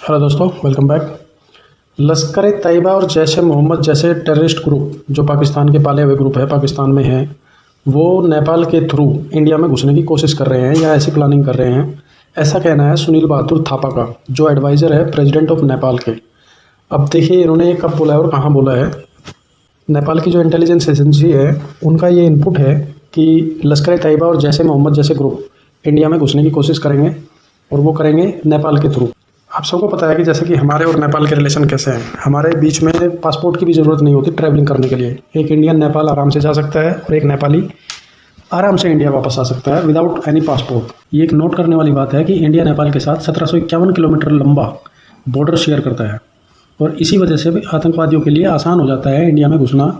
Hello दोस्तों, welcome back. लश्कर तैयबा और जैश ए मोहम्मद जैसे टेररिस्ट ग्रुप जो पाकिस्तान के पाले हुए ग्रुप है, पाकिस्तान में हैं, वो नेपाल के थ्रू इंडिया में घुसने की कोशिश कर रहे हैं या ऐसी प्लानिंग कर रहे हैं। ऐसा कहना है सुनील बहादुर थापा का, जो एडवाइज़र है प्रेसिडेंट ऑफ नेपाल के। अब देखिए इन्होंने ये कब बोला है और कहाँ बोला है। नेपाल की जो इंटेलिजेंस एजेंसी है उनका ये इनपुट है कि लश्कर तैयबा और जैश ए मोहम्मद जैसे ग्रुप इंडिया में घुसने की कोशिश करेंगे और वो करेंगे नेपाल के थ्रू। आप सबको पता है कि जैसे कि हमारे और नेपाल के रिलेशन कैसे हैं। हमारे बीच में पासपोर्ट की भी ज़रूरत नहीं होती ट्रैवलिंग करने के लिए। एक इंडियन नेपाल आराम से जा सकता है और एक नेपाली आराम से इंडिया वापस आ सकता है विदाउट एनी पासपोर्ट। ये एक नोट करने वाली बात है कि इंडिया नेपाल के साथ 1751 किलोमीटर लंबा बॉर्डर शेयर करता है और इसी वजह से भी आतंकवादियों के लिए आसान हो जाता है इंडिया में घुसना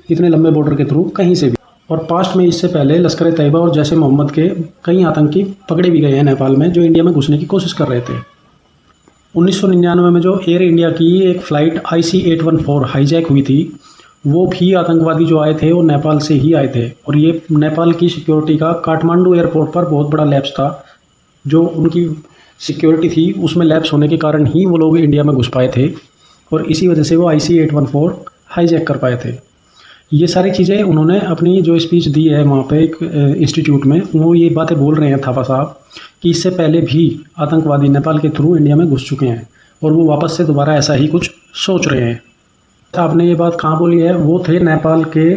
इतने लंबे बॉर्डर के थ्रू कहीं से भी। और पास्ट में इससे पहले लश्कर तैयबा और जैश ए मोहम्मद के कई आतंकी पकड़े भी गए हैं नेपाल में, जो इंडिया में घुसने की कोशिश कर रहे थे। 1999 में जो एयर इंडिया की एक फ़्लाइट IC-814 हाईजैक हुई थी, वो भी आतंकवादी जो आए थे वो नेपाल से ही आए थे। और ये नेपाल की सिक्योरिटी का काठमांडू एयरपोर्ट पर बहुत बड़ा लैप्स था। जो उनकी सिक्योरिटी थी उसमें लैप्स होने के कारण ही वो लोग इंडिया में घुस पाए थे और इसी वजह से वो IC-814 हाईजैक कर पाए थे। ये सारी चीज़ें उन्होंने अपनी जो स्पीच दी है वहाँ पे एक इंस्टीट्यूट में, वो ये बातें बोल रहे हैं थापा साहब कि इससे पहले भी आतंकवादी नेपाल के थ्रू इंडिया में घुस चुके हैं और वो वापस से दोबारा ऐसा ही कुछ सोच रहे हैं। आपने ये बात कहाँ बोली है? वो थे नेपाल के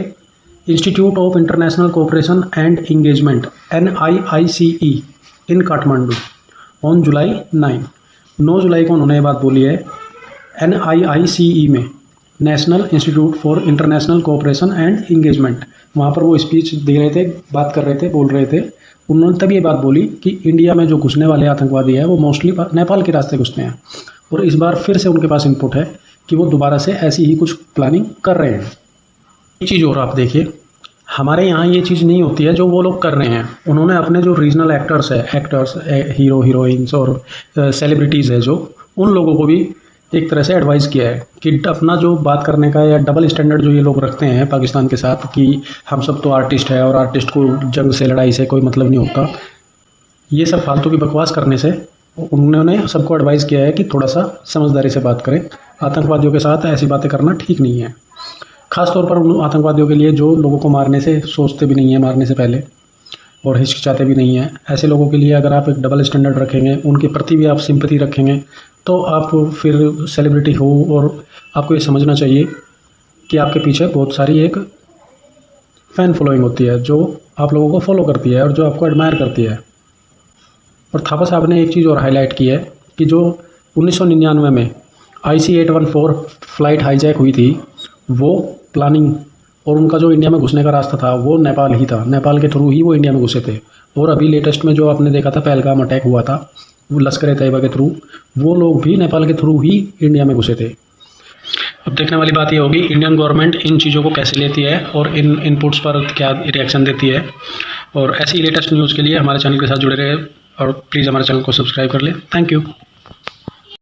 institute of international cooperation and engagement NIICE in Kathmandu on July 9 जुलाई को उन्होंने ये बात बोली है। NIICE में national institute for international cooperation and engagement, वहाँ पर वो स्पीच दे रहे थे, बात कर रहे थे, बोल रहे थे। उन्होंने तब ये बात बोली कि इंडिया में जो घुसने वाले आतंकवादी हैं वो मोस्टली नेपाल के रास्ते घुसते हैं और इस बार फिर से उनके पास इनपुट है कि वो दोबारा से ऐसी ही कुछ प्लानिंग कर रहे हैं। एक चीज़ और आप देखिए, हमारे यहाँ ये चीज़ नहीं होती है जो वो लोग कर रहे हैं। उन्होंने अपने जो रीजनल एक्टर्स हीरो हीरोइंस और सेलिब्रिटीज़ है, जो उन लोगों को भी एक तरह से एडवाइस किया है कि अपना जो बात करने का या डबल स्टैंडर्ड जो ये लोग रखते हैं पाकिस्तान के साथ कि हम सब तो आर्टिस्ट है और आर्टिस्ट को जंग से लड़ाई से कोई मतलब नहीं होता, ये सब फालतू की बकवास करने से उन्होंने सबको एडवाइस किया है कि थोड़ा सा समझदारी से बात करें। आतंकवादियों के साथ ऐसी बातें करना ठीक नहीं है, ख़ासतौर पर उन आतंकवादियों के लिए जो लोगों को मारने से सोचते भी नहीं है, मारने से पहले, और हिचकिचाते भी नहीं हैं। ऐसे लोगों के लिए अगर आप एक डबल स्टैंडर्ड रखेंगे, उनके प्रति भी आप सिंपैथी रखेंगे, तो आप फिर सेलिब्रिटी हो और आपको ये समझना चाहिए कि आपके पीछे बहुत सारी एक फ़ैन फॉलोइंग होती है जो आप लोगों को फॉलो करती है और जो आपको एडमायर करती है। और थापा साहब ने एक चीज़ और हाईलाइट की है कि जो 1999 में IC-814 फ़्लाइट हाईजैक हुई थी, वो प्लानिंग और उनका जो इंडिया में घुसने का रास्ता था वो नेपाल ही था। नेपाल के थ्रू ही वो इंडिया में घुसे थे। और अभी लेटेस्ट में जो आपने देखा था पहलगाम अटैक हुआ था, वो लश्कर तैयबा के थ्रू, वो लोग भी नेपाल के थ्रू ही इंडिया में घुसे थे। अब देखने वाली बात ये होगी इंडियन गवर्नमेंट इन चीज़ों को कैसे लेती है और इन इनपुट्स पर क्या रिएक्शन देती है। और ऐसी लेटेस्ट न्यूज़ के लिए हमारे चैनल के साथ जुड़े रहे और प्लीज़ हमारे चैनल को सब्सक्राइब कर लें। Thank you.